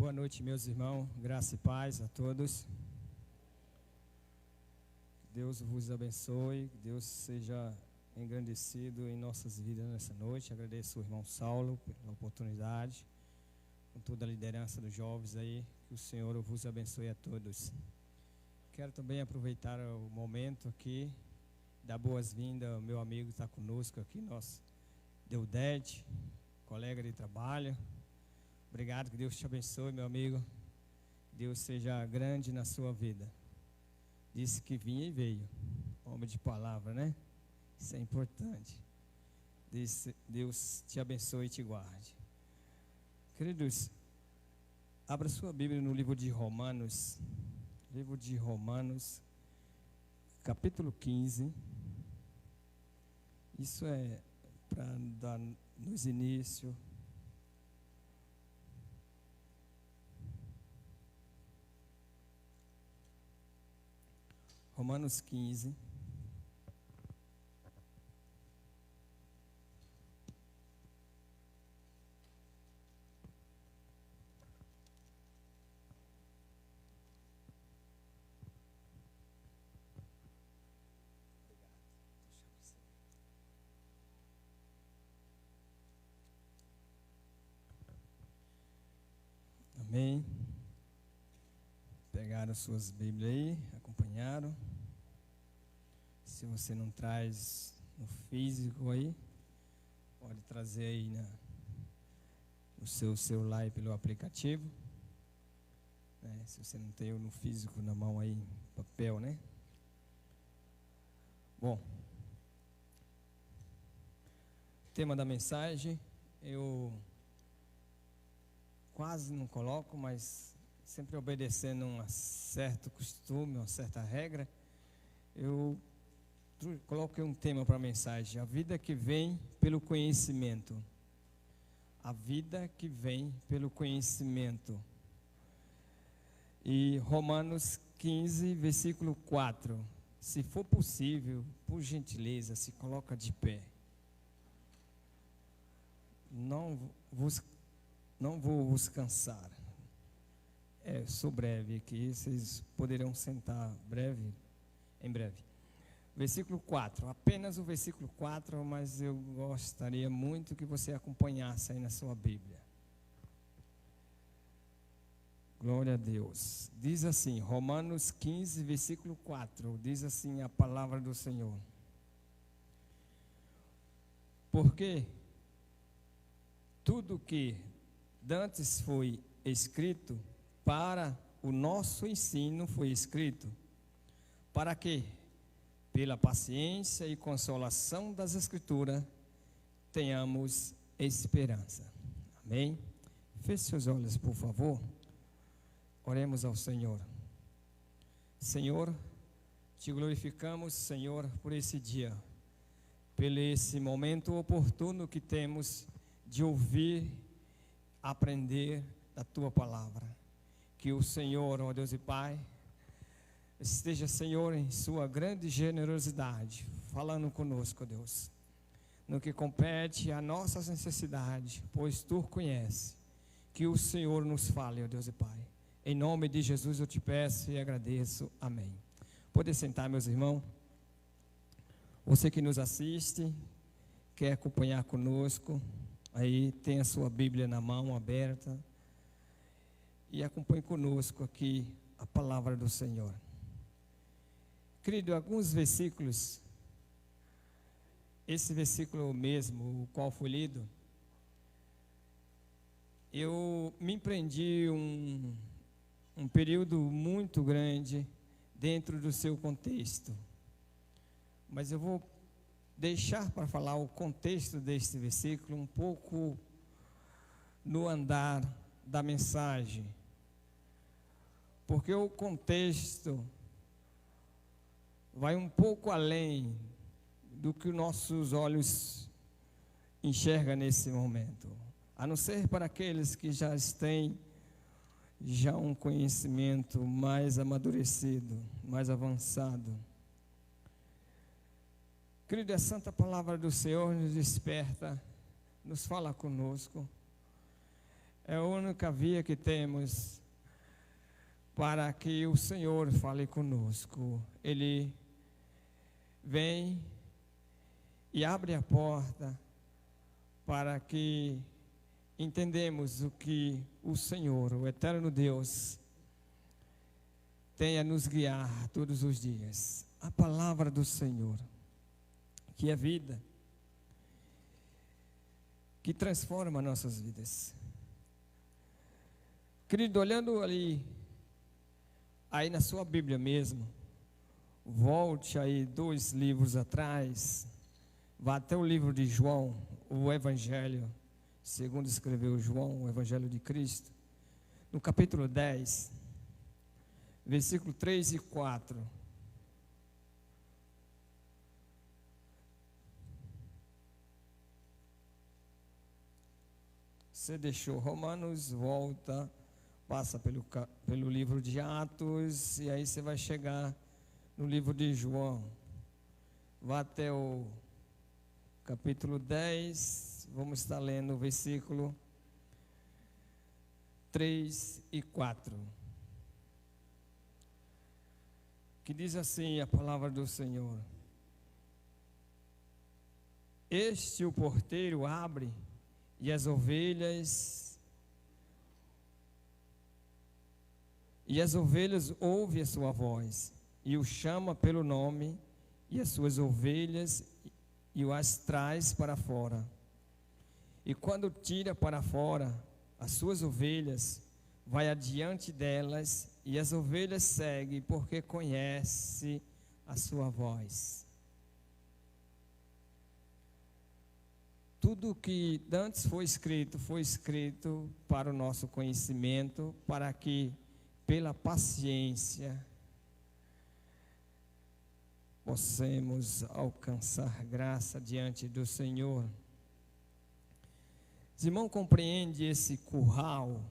Boa noite, meus irmãos. Graça e paz a todos. Que Deus vos abençoe. Que Deus seja engrandecido em nossas vidas nessa noite. Agradeço ao irmão Saulo pela oportunidade, com toda a liderança dos jovens aí. Que o Senhor vos abençoe a todos. Quero também aproveitar o momento aqui, dar boas-vindas ao meu amigo que está conosco aqui, nosso Deudete, colega de trabalho. Obrigado, que Deus te abençoe, meu amigo. Deus seja grande na sua vida. Disse que vinha e veio. Homem de palavra, né? Isso é importante. Deus te abençoe e te guarde. Queridos, abra sua Bíblia no livro de Romanos. Livro de Romanos, capítulo 15. Isso é para dar nos inícios. Romanos 15. Amém. Pegaram suas Bíblias aí, acompanharam. Se você não traz no físico aí, pode trazer aí no seu celular e pelo aplicativo. Se você não tem no físico na mão aí, papel, né? Bom, tema da mensagem, eu quase não coloco, mas sempre obedecendo um certo costume, uma certa regra, eu coloquei um tema para a mensagem: a vida que vem pelo conhecimento. A vida que vem pelo conhecimento. E Romanos 15, versículo 4. Se for possível, por gentileza, se coloca de pé. Não vou vos cansar. Sou breve aqui, vocês poderão sentar em breve. Versículo 4, apenas o versículo 4, mas eu gostaria muito que você acompanhasse aí na sua Bíblia. Glória a Deus. Diz assim, Romanos 15, versículo 4, diz assim a palavra do Senhor. Porque tudo que dantes foi escrito para o nosso ensino foi escrito, para que, pela paciência e consolação das Escrituras, tenhamos esperança. Amém? Feche seus olhos, por favor. Oremos ao Senhor. Senhor, te glorificamos, Senhor, por esse dia, pelo esse momento oportuno que temos de ouvir, aprender da Tua Palavra. Que o Senhor, ó Deus e Pai, esteja, Senhor, em sua grande generosidade, falando conosco, Deus, no que compete a nossas necessidades, pois Tu conheces. Que o Senhor nos fale, ó Deus e Pai. Em nome de Jesus eu te peço e agradeço. Amém. Pode sentar, meus irmãos. Você que nos assiste, quer acompanhar conosco, aí tem a sua Bíblia na mão aberta e acompanhe conosco aqui a palavra do Senhor. Querido, alguns versículos, esse versículo mesmo, o qual foi lido, eu me empreendi um período muito grande dentro do seu contexto, mas eu vou deixar para falar o contexto deste versículo um pouco no andar da mensagem, porque o contexto vai um pouco além do que nossos olhos enxergam nesse momento, a não ser para aqueles que já têm um conhecimento mais amadurecido, mais avançado. Querido, a santa palavra do Senhor nos desperta, nos fala conosco, É a única via que temos para que o Senhor fale conosco. Ele vem e abre a porta para que entendemos o que o Senhor, o eterno Deus, tem a nos guiar todos os dias. A palavra do Senhor, que é vida, que transforma nossas vidas. Querido, olhando ali, aí na sua Bíblia mesmo, volte aí 2 livros atrás, vá até o livro de João, o Evangelho, segundo escreveu João, o Evangelho de Cristo, no capítulo 10, versículo 3 e 4. Você deixou Romanos, volta, passa pelo livro de Atos, e aí você vai chegar no livro de João. Vá até o capítulo 10, vamos estar lendo o versículo 3 e 4. Que diz assim a palavra do Senhor: Este o porteiro abre, e as ovelhas ouvem a sua voz, e o chama pelo nome, e as suas ovelhas e o as traz para fora. E quando tira para fora as suas ovelhas, vai adiante delas, e as ovelhas seguem, porque conhece a sua voz. Tudo que antes foi escrito para o nosso conhecimento, para que, pela paciência, possamos alcançar graça diante do Senhor. Os irmãos compreendem esse curral?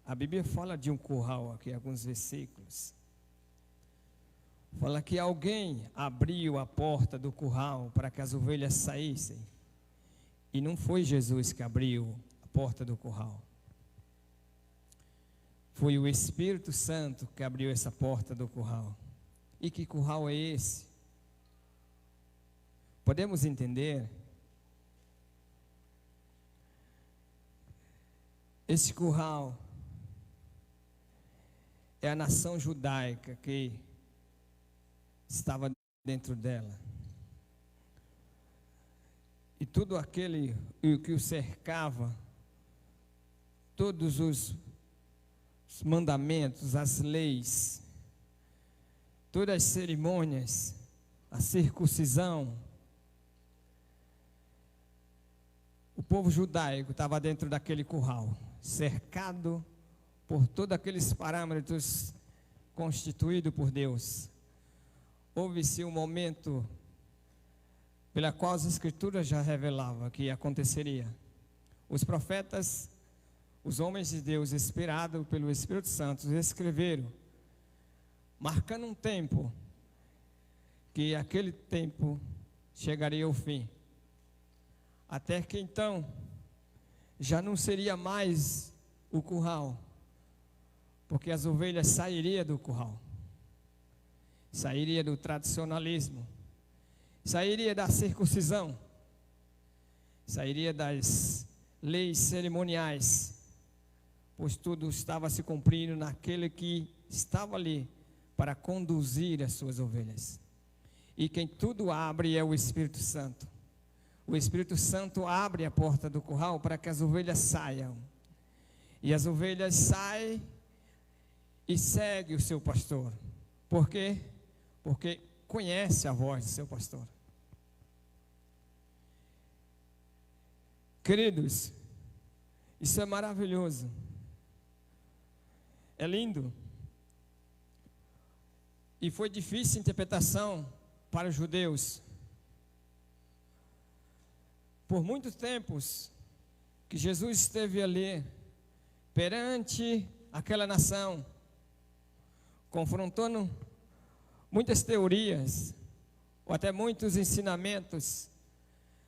A Bíblia fala de um curral aqui, alguns versículos. Fala que alguém abriu a porta do curral para que as ovelhas saíssem. E não foi Jesus que abriu a porta do curral. Foi o Espírito Santo que abriu essa porta do curral. E que curral é esse? Podemos entender? Esse curral é a nação judaica que estava dentro dela. E tudo aquele que o cercava, todos os mandamentos, as leis, todas as cerimônias, a circuncisão, o povo judaico estava dentro daquele curral, cercado por todos aqueles parâmetros constituídos por Deus. Houve-se um momento pela qual as Escrituras já revelavam que aconteceria. Os profetas, os homens de Deus, inspirados pelo Espírito Santo, escreveram, marcando um tempo, que aquele tempo chegaria ao fim. Até que então, já não seria mais o curral, porque as ovelhas sairiam do curral. Sairia do tradicionalismo, sairia da circuncisão, sairia das leis cerimoniais, pois tudo estava se cumprindo naquele que estava ali para conduzir as suas ovelhas. E quem tudo abre é o Espírito Santo. O Espírito Santo abre a porta do curral para que as ovelhas saiam. E as ovelhas saem e seguem o seu pastor. Por quê? Porque conhece a voz do seu pastor. Queridos, isso é maravilhoso. É lindo. E foi difícil a interpretação para os judeus. Por muitos tempos que Jesus esteve ali, perante aquela nação, confrontando muitas teorias, ou até muitos ensinamentos,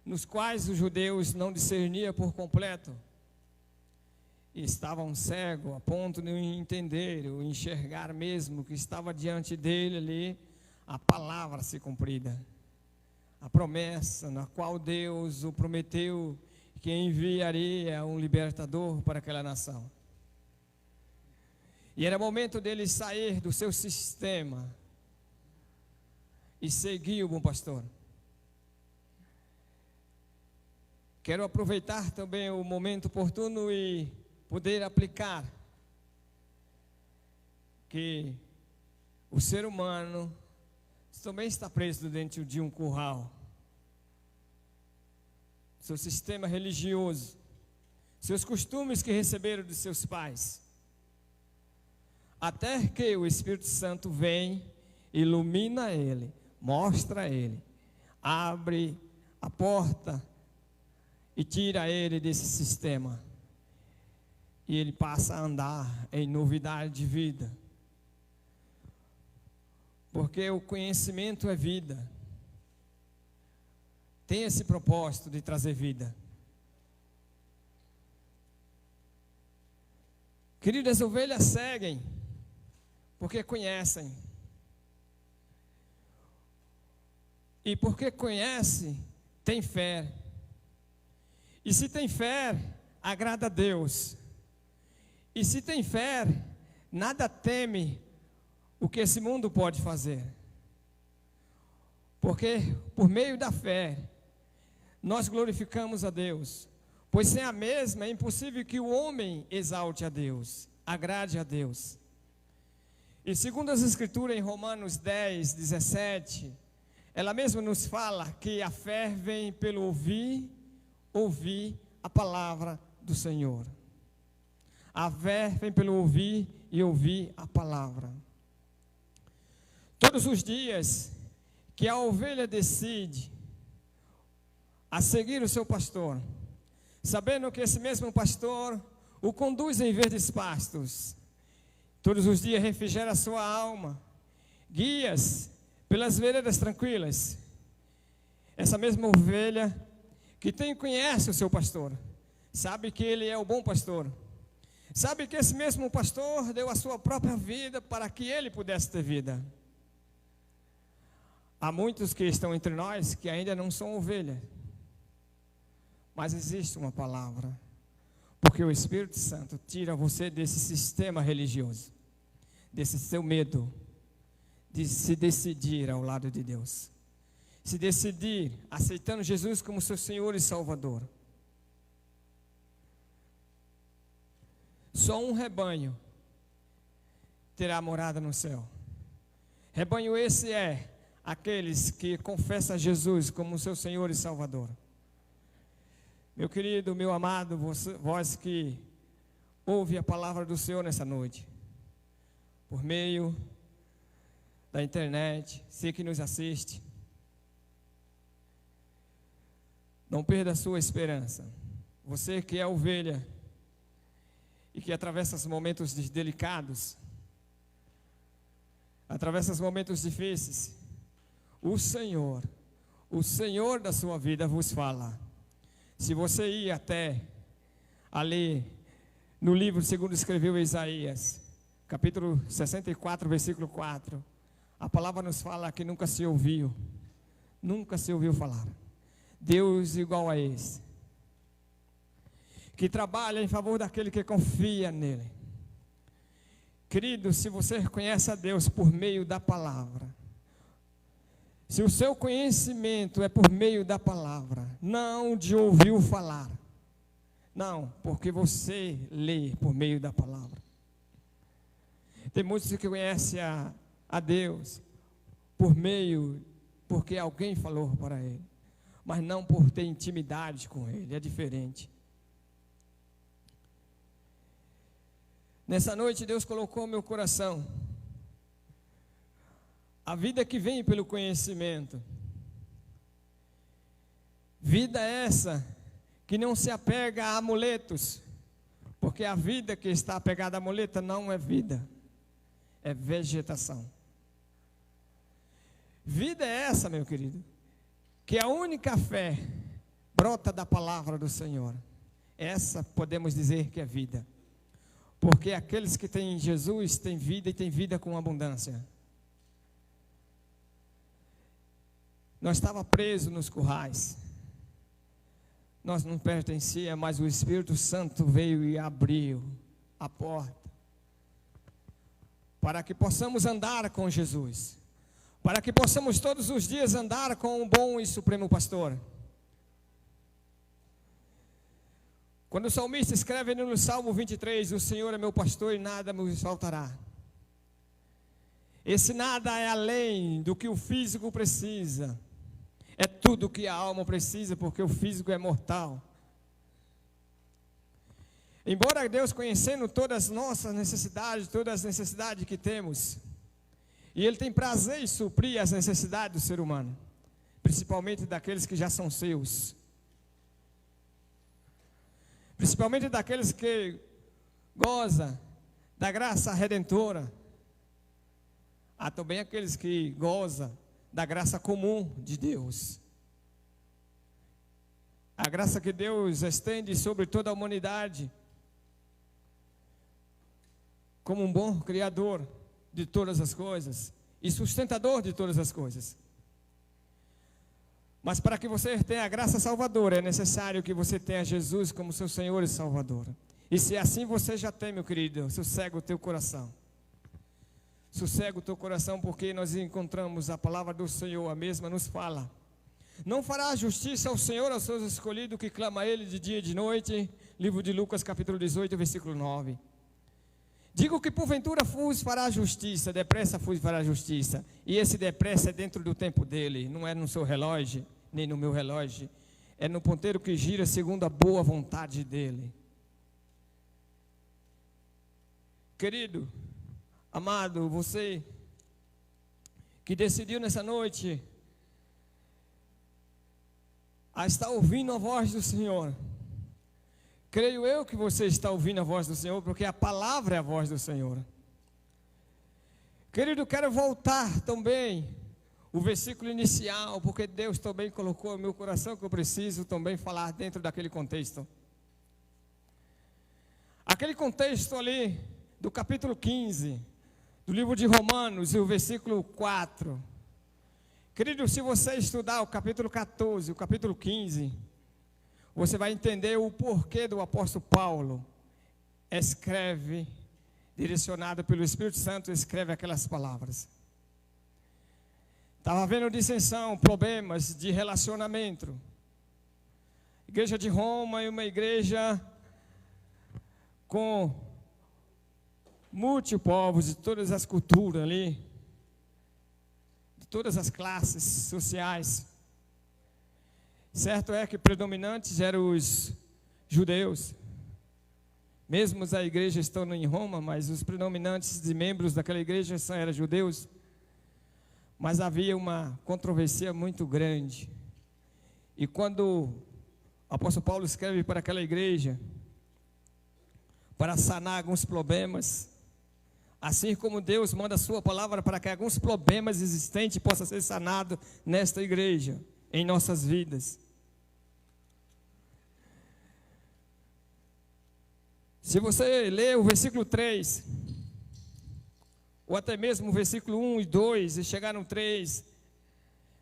nos quais os judeus não discerniam por completo. e estavam cegos, a ponto de não entender, ou enxergar mesmo que estava diante dele ali, a palavra se cumprida. A promessa na qual Deus o prometeu, que enviaria um libertador para aquela nação. E era momento dele sair do seu sistema e seguir o bom pastor. Quero aproveitar também o momento oportuno e poder aplicar que o ser humano também está preso dentro de um curral. Seu sistema religioso, seus costumes que receberam dos seus pais. Até que o Espírito Santo vem, ilumina ele, mostra a ele, abre a porta e tira ele desse sistema. E ele passa a andar em novidade de vida. Porque o conhecimento é vida. Tem esse propósito de trazer vida. Queridas, as ovelhas seguem porque conhecem. E porque conhece, tem fé. E se tem fé, agrada a Deus. E se tem fé, nada teme o que esse mundo pode fazer. Porque por meio da fé, nós glorificamos a Deus. Pois sem a mesma é impossível que o homem exalte a Deus, agrade a Deus. E segundo as Escrituras em Romanos 10, 17, ela mesma nos fala que a fé vem pelo ouvir a palavra do Senhor. A fé vem pelo ouvir a palavra. Todos os dias que a ovelha decide a seguir o seu pastor, sabendo que esse mesmo pastor o conduz em verdes pastos, todos os dias refrigera a sua alma, guias pelas veredas tranquilas. Essa mesma ovelha que conhece o seu pastor, sabe que ele é o bom pastor, sabe que esse mesmo pastor deu a sua própria vida para que ele pudesse ter vida. Há muitos que estão entre nós que ainda não são ovelhas, mas existe uma palavra, porque o Espírito Santo tira você desse sistema religioso, desse seu medo de se decidir ao lado de Deus, se decidir aceitando Jesus como seu Senhor e Salvador. Só um rebanho terá morada no céu. Rebanho esse é aqueles que confessam Jesus como seu Senhor e Salvador. Meu querido, meu amado, vós que ouve a palavra do Senhor nessa noite, por meio da internet, você que nos assiste, não perda a sua esperança. Você que é ovelha e que atravessa os momentos delicados, atravessa os momentos difíceis, o Senhor da sua vida vos fala. Se você ir até ali no livro segundo escreveu Isaías, capítulo 64, versículo 4, a palavra nos fala que nunca se ouviu falar Deus igual a esse, que trabalha em favor daquele que confia nele. Querido, se você conhece a Deus por meio da palavra, se o seu conhecimento é por meio da palavra, não de ouvir falar, não, porque você lê por meio da palavra. Tem muitos que conhecem a Deus porque alguém falou para ele, mas não por ter intimidade com ele, é diferente. Nessa noite Deus colocou no meu coração a vida que vem pelo conhecimento. Vida essa que não se apega a amuletos, porque a vida que está apegada a amuleta não é vida, é vegetação. Vida é essa, meu querido, que a única fé brota da palavra do Senhor. Essa podemos dizer que é vida. Porque aqueles que têm Jesus têm vida e têm vida com abundância. Nós estávamos presos nos currais. Nós não pertencíamos, mas o Espírito Santo veio e abriu a porta para que possamos andar com Jesus, para que possamos todos os dias andar com o bom e supremo pastor. Quando o salmista escreve no Salmo 23, o Senhor é meu pastor e nada me faltará. Esse nada é além do que o físico precisa. É tudo que a alma precisa, porque o físico é mortal. Embora Deus, conhecendo todas as nossas necessidades, todas as necessidades que temos, e Ele tem prazer em suprir as necessidades do ser humano, principalmente daqueles que já são seus, principalmente daqueles que gozam da graça redentora. Há também aqueles que gozam da graça comum de Deus. A graça que Deus estende sobre toda a humanidade, como um bom criador de todas as coisas e sustentador de todas as coisas. Mas para que você tenha a graça salvadora, é necessário que você tenha Jesus como seu Senhor e Salvador. E se assim você já tem, meu querido, sossega o teu coração. Sossega o teu coração, porque nós encontramos a palavra do Senhor, a mesma nos fala: não fará justiça ao Senhor aos seus escolhidos, que clama a Ele de dia e de noite. Livro de Lucas, capítulo 18, versículo 9. Digo que porventura vos fará justiça, depressa vos fará justiça. E esse depressa é dentro do tempo dele, não é no seu relógio, nem no meu relógio. É no ponteiro que gira segundo a boa vontade dele. Querido, amado, você que decidiu nessa noite a estar ouvindo a voz do Senhor, creio eu que você está ouvindo a voz do Senhor, porque a palavra é a voz do Senhor. Querido, quero voltar também o versículo inicial, porque Deus também colocou no meu coração que eu preciso também falar dentro daquele contexto. Aquele contexto ali do capítulo 15 do livro de Romanos, e o versículo 4. Querido, se você estudar o capítulo 14, o capítulo 15, você vai entender o porquê do apóstolo Paulo escreve, direcionado pelo Espírito Santo, escreve aquelas palavras. Estava havendo dissensão, problemas de relacionamento. Igreja de Roma é uma igreja com multipovos de todas as culturas ali, de todas as classes sociais. Certo é que predominantes eram os judeus, mesmo a igreja estando em Roma, mas os predominantes de membros daquela igreja eram judeus. Mas havia uma controvérsia muito grande. E quando o apóstolo Paulo escreve para aquela igreja, para sanar alguns problemas, assim como Deus manda a sua palavra para que alguns problemas existentes possam ser sanados nesta igreja, em nossas vidas. Se você ler o versículo 3, ou até mesmo o versículo 1 e 2, e chegar no 3,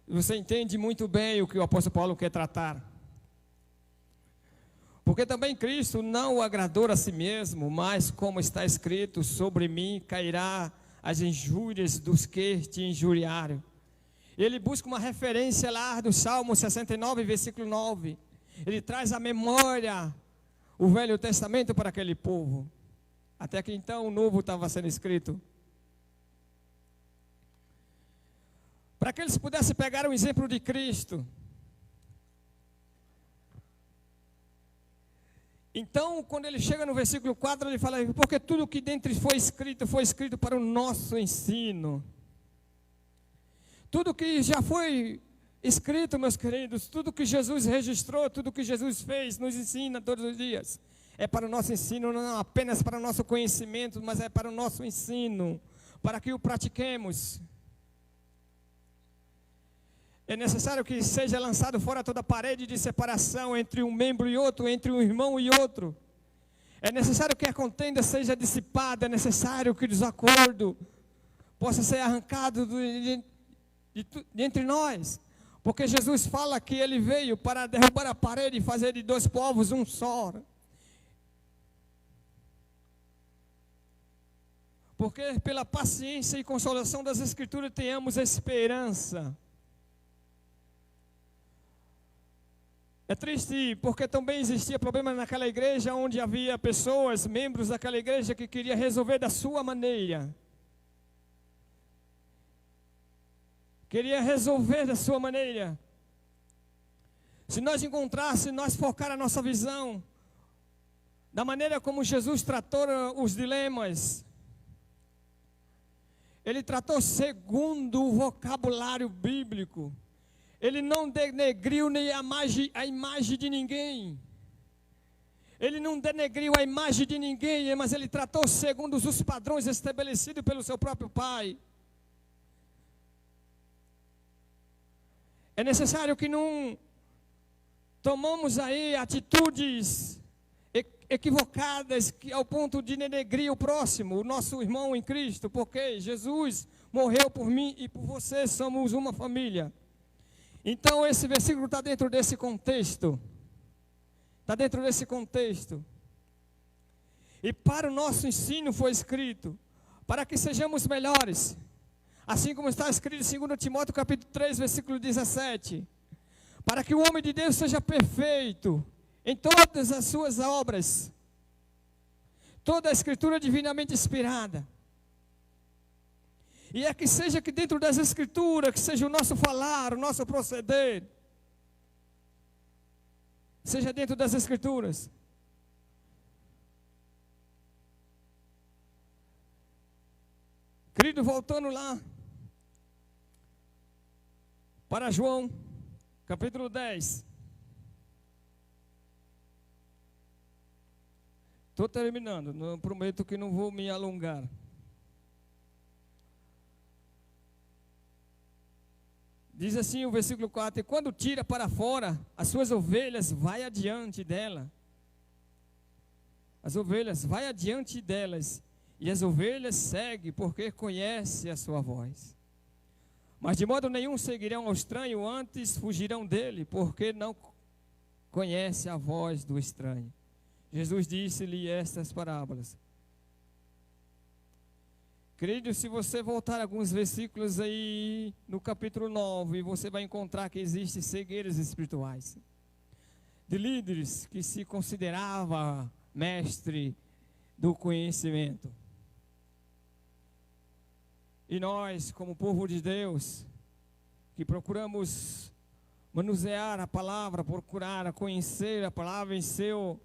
você entende muito bem o que o apóstolo Paulo quer tratar. Porque também Cristo não o agradou a si mesmo, mas como está escrito, sobre mim cairá as injúrias dos que te injuriaram. Ele busca uma referência lá do Salmo 69, versículo 9. Ele traz à memória o Velho Testamento para aquele povo. Até que então o Novo estava sendo escrito. Para que eles pudessem pegar o exemplo de Cristo. Então, quando ele chega no versículo 4, ele fala: porque tudo que dentro foi escrito para o nosso ensino. Tudo que já foi escrito, meus queridos, tudo que Jesus registrou, tudo que Jesus fez, nos ensina todos os dias. É para o nosso ensino, não apenas para o nosso conhecimento, mas é para o nosso ensino, para que o pratiquemos. É necessário que seja lançado fora toda a parede de separação entre um membro e outro, entre um irmão e outro. É necessário que a contenda seja dissipada, é necessário que o desacordo possa ser arrancado de entre nós. Porque Jesus fala que ele veio para derrubar a parede e fazer de dois povos um só. Porque pela paciência e consolação das Escrituras tenhamos esperança. É triste porque também existia problema naquela igreja onde havia pessoas, membros daquela igreja que queriam resolver da sua maneira. Queria resolver da sua maneira. Se nós encontrássemos, nós focar a nossa visão da maneira como Jesus tratou os dilemas. Ele tratou segundo o vocabulário bíblico. Ele não denegriu nem a imagem de ninguém. Ele não denegriu a imagem de ninguém, mas ele tratou segundo os padrões estabelecidos pelo seu próprio Pai. É necessário que não tomamos aí atitudes equivocadas ao ponto de denegrir o próximo, o nosso irmão em Cristo, porque Jesus morreu por mim e por você, somos uma família. Então esse versículo está dentro desse contexto. Está dentro desse contexto. E para o nosso ensino foi escrito, para que sejamos melhores. Assim como está escrito em 2 Timóteo capítulo 3, versículo 17. Para que o homem de Deus seja perfeito em todas as suas obras. Toda a escritura divinamente inspirada. E é que seja que dentro das escrituras, que seja o nosso falar, o nosso proceder, seja dentro das escrituras. Querido, voltando lá, para João, capítulo 10. Estou terminando, não prometo que não vou me alongar. Diz assim o versículo 4: e quando tira para fora as suas ovelhas, vai adiante dela. As ovelhas, vai adiante delas. E as ovelhas seguem, porque conhece a sua voz. Mas de modo nenhum seguirão ao estranho, antes fugirão dele, porque não conhece a voz do estranho. Jesus disse-lhe estas parábolas. Querido, se você voltar alguns versículos aí no capítulo 9, você vai encontrar que existem cegueiras espirituais. De líderes que se considerava mestre do conhecimento. E nós, como povo de Deus, que procuramos manusear a palavra, procurar conhecer a palavra em seu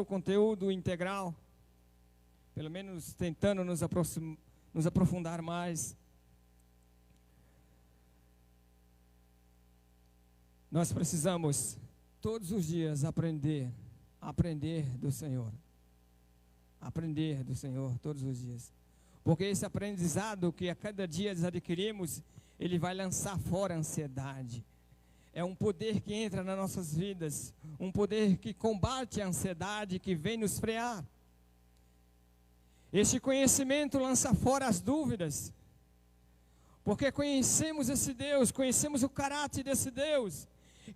conteúdo integral, pelo menos tentando nos aprofundar mais. Nós precisamos todos os dias aprender do Senhor. Aprender do Senhor todos os dias. Porque esse aprendizado que a cada dia adquirimos, ele vai lançar fora a ansiedade. É um poder que entra nas nossas vidas, um poder que combate a ansiedade, que vem nos frear. Este conhecimento lança fora as dúvidas, porque conhecemos esse Deus, conhecemos o caráter desse Deus,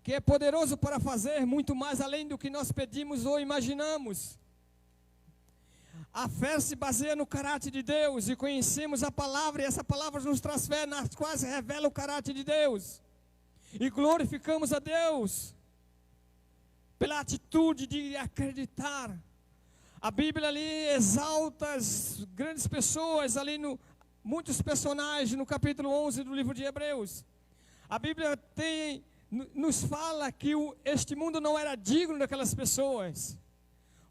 que é poderoso para fazer muito mais além do que nós pedimos ou imaginamos. A fé se baseia no caráter de Deus, e conhecemos a palavra, e essa palavra nos traz fé, nas quais revela o caráter de Deus, e glorificamos a Deus pela atitude de acreditar. A Bíblia ali exalta as grandes pessoas, ali muitos personagens no capítulo 11 do livro de Hebreus. A Bíblia nos fala que este mundo não era digno daquelas pessoas,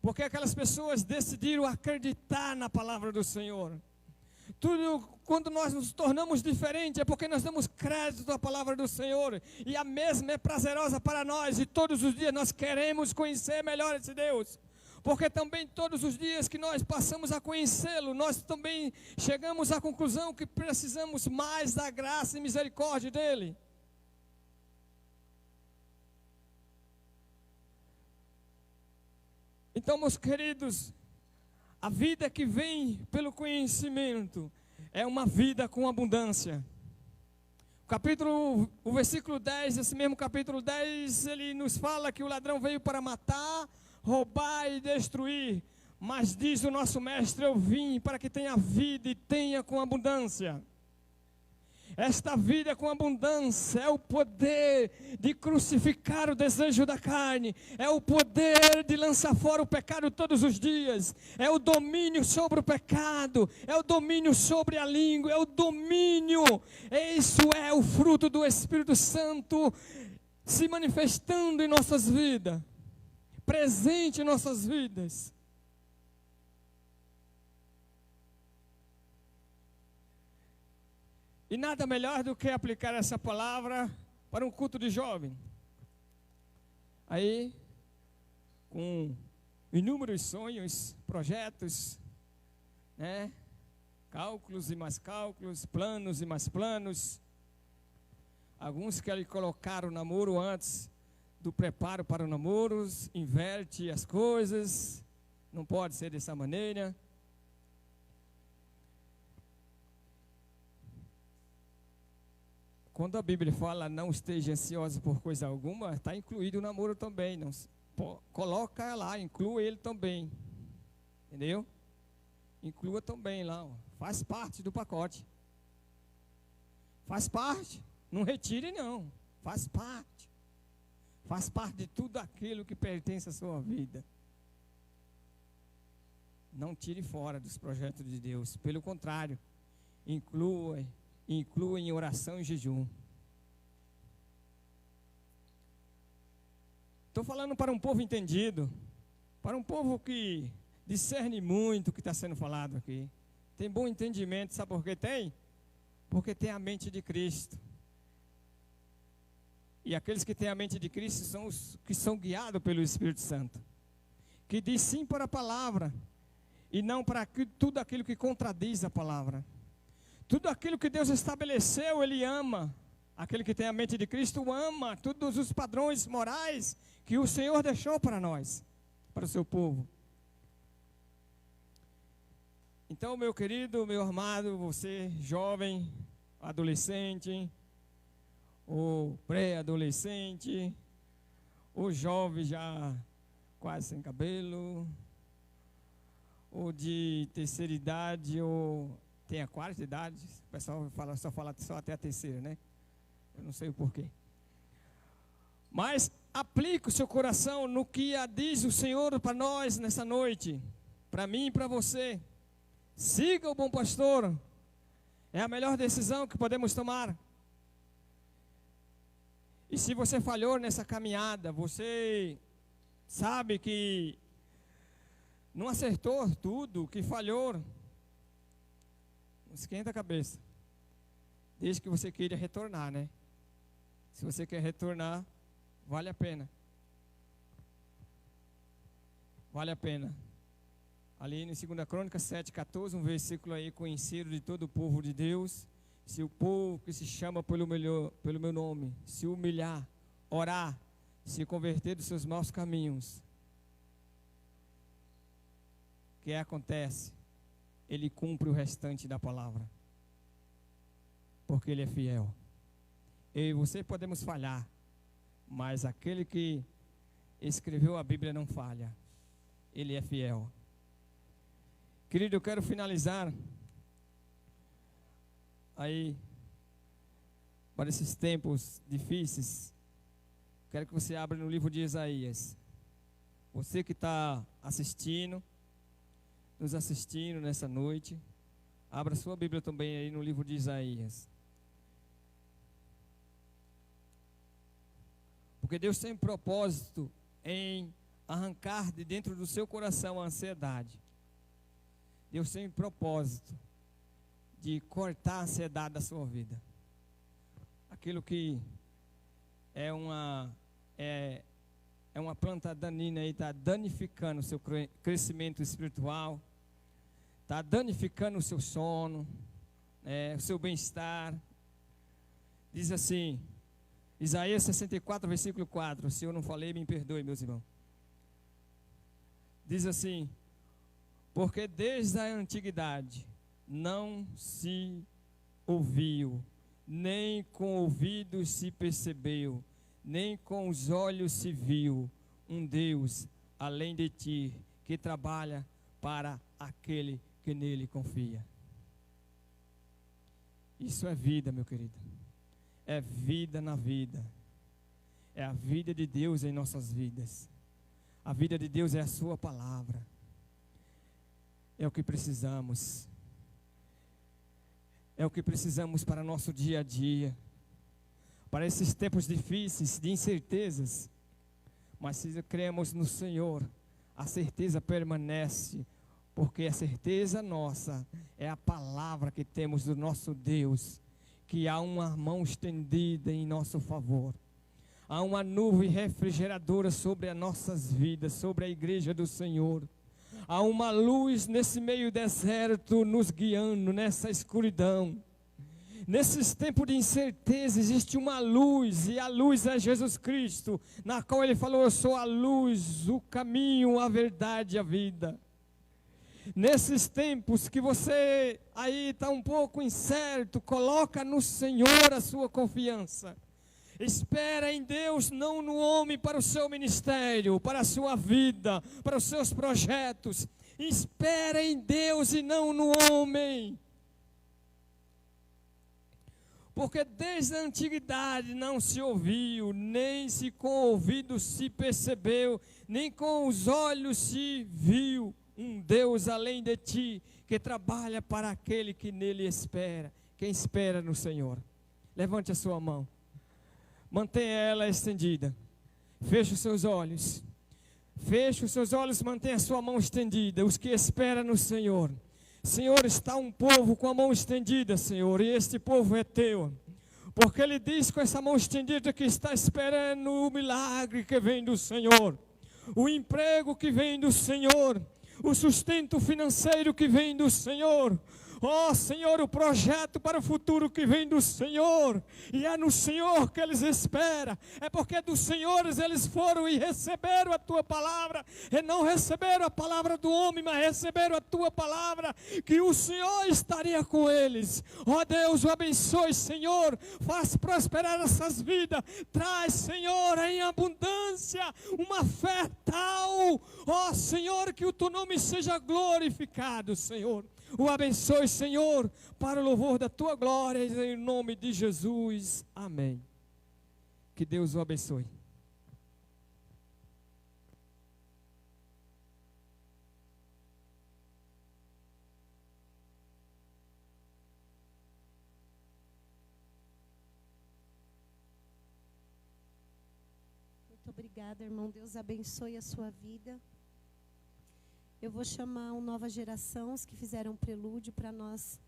porque aquelas pessoas decidiram acreditar na palavra do Senhor. Tudo, quando nós nos tornamos diferentes, é porque nós damos crédito à palavra do Senhor, e a mesma é prazerosa para nós, e todos os dias nós queremos conhecer melhor esse Deus. Porque também todos os dias que nós passamos a conhecê-lo, nós também chegamos à conclusão que precisamos mais da graça e misericórdia dele. Então, meus queridos, a vida que vem pelo conhecimento é uma vida com abundância. O versículo 10, esse mesmo capítulo 10, ele nos fala que o ladrão veio para matar, roubar e destruir. Mas diz o nosso mestre, eu vim para que tenha vida e tenha com abundância. Esta vida com abundância é o poder de crucificar o desejo da carne, é o poder de lançar fora o pecado todos os dias, é o domínio sobre o pecado, é o domínio sobre a língua, é o domínio. Isso é o fruto do Espírito Santo se manifestando em nossas vidas, presente em nossas vidas. E nada melhor do que aplicar essa palavra para um culto de jovem. Aí, com inúmeros sonhos, projetos, né? Cálculos e mais cálculos, planos e mais planos. Alguns querem colocar o namoro antes do preparo para o namoro, inverte as coisas. Não pode ser dessa maneira. Quando a Bíblia fala não esteja ansioso por coisa alguma, está incluído o namoro também. Não, coloca lá, inclua ele também. Entendeu? Inclua também lá. Ó. Faz parte do pacote. Faz parte. Não retire não. Faz parte. Faz parte de tudo aquilo que pertence à sua vida. Não tire fora dos projetos de Deus. Pelo contrário, inclua em oração e jejum. Estou falando para um povo entendido, para um povo que discerne muito o que está sendo falado aqui. Tem bom entendimento, sabe por que tem? Porque tem a mente de Cristo. E aqueles que têm a mente de Cristo são os que são guiados pelo Espírito Santo. Que diz sim para a palavra, e não para tudo aquilo que contradiz a palavra. Tudo aquilo que Deus estabeleceu, Ele ama. Aquele que tem a mente de Cristo ama todos os padrões morais que o Senhor deixou para nós, para o seu povo. Então, meu querido, meu amado, você jovem, adolescente, ou pré-adolescente, ou jovem já quase sem cabelo, ou de terceira idade, ou tem a quarta idade, o pessoal só fala até a terceira, né? Eu não sei o porquê. Mas aplique o seu coração no que diz o Senhor para nós nessa noite, para mim e para você. Siga o bom pastor, é a melhor decisão que podemos tomar. E se você falhou nessa caminhada, você sabe que não acertou tudo, que falhou, não esquenta a cabeça. Desde que você queira retornar, né? Se você quer retornar, vale a pena. Vale a pena. Ali em 2 Crônicas 7,14, um versículo aí conhecido de todo o povo de Deus. Se o povo que se chama pelo meu nome se humilhar, orar, se converter dos seus maus caminhos, o que acontece? Ele cumpre o restante da palavra, porque Ele é fiel. Eu e você podemos falhar, mas aquele que escreveu a Bíblia não falha. Ele é fiel. Querido, eu quero finalizar aí, para esses tempos difíceis. Quero que você abra no livro de Isaías. Você que está nos assistindo nessa noite, abra sua Bíblia também aí no livro de Isaías. Porque Deus tem propósito em arrancar de dentro do seu coração a ansiedade. Deus tem propósito de cortar a ansiedade da sua vida. Aquilo que é uma planta danina aí, está danificando o seu crescimento espiritual, está danificando o seu sono, o seu bem-estar. Diz assim, Isaías 64, versículo 4. Se eu não falei, me perdoe, meus irmãos. Diz assim: porque desde a antiguidade não se ouviu, nem com ouvidos se percebeu, nem com os olhos se viu um Deus além de ti, que trabalha para aquele que nele confia. Isso é vida, meu querido. É vida na vida. É a vida de Deus em nossas vidas. A vida de Deus é a sua palavra. É o que precisamos. É o que precisamos para nosso dia a dia. Para esses tempos difíceis, de incertezas. Mas se cremos no Senhor, a certeza permanece. Porque a certeza nossa é a palavra que temos do nosso Deus. Que há uma mão estendida em nosso favor. Há uma nuvem refrigeradora sobre as nossas vidas, sobre a igreja do Senhor. Há uma luz nesse meio deserto nos guiando nessa escuridão. Nesses tempos de incerteza existe uma luz, e a luz é Jesus Cristo, na qual Ele falou: eu sou a luz, o caminho, a verdade e a vida. Nesses tempos que você aí está um pouco incerto, coloca no Senhor a sua confiança. Espera em Deus, não no homem, para o seu ministério, para a sua vida, para os seus projetos. Espera em Deus e não no homem. Porque desde a antiguidade não se ouviu, nem se com o ouvido se percebeu, nem com os olhos se viu um Deus além de ti, que trabalha para aquele que nele espera. Quem espera no Senhor? Levante a sua mão. Mantenha ela estendida. Feche os seus olhos. Feche os seus olhos, mantenha a sua mão estendida. Os que esperam no Senhor. Senhor, está um povo com a mão estendida, Senhor, e este povo é teu. Porque Ele diz com essa mão estendida que está esperando o milagre que vem do Senhor. O emprego que vem do Senhor. O sustento financeiro que vem do Senhor. Ó Senhor, o projeto para o futuro que vem do Senhor. E é no Senhor que eles esperam. É porque dos Senhores eles foram e receberam a Tua palavra. E não receberam a palavra do homem, mas receberam a Tua palavra. Que o Senhor estaria com eles. Ó Deus, o abençoe, Senhor. Faz prosperar essas vidas. Traz, Senhor, em abundância uma fé tal. Ó Senhor, que o Teu nome seja glorificado, Senhor. O abençoe, Senhor, para o louvor da Tua glória, em nome de Jesus. Amém. Que Deus o abençoe. Muito obrigada, irmão. Deus abençoe a sua vida. Eu vou chamar uma nova geração, os que fizeram prelúdio, para nós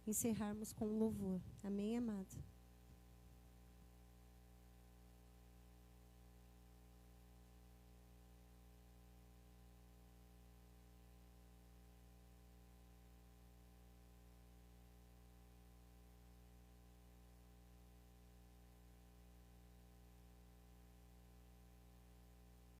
encerrarmos com o louvor. Amém, amado?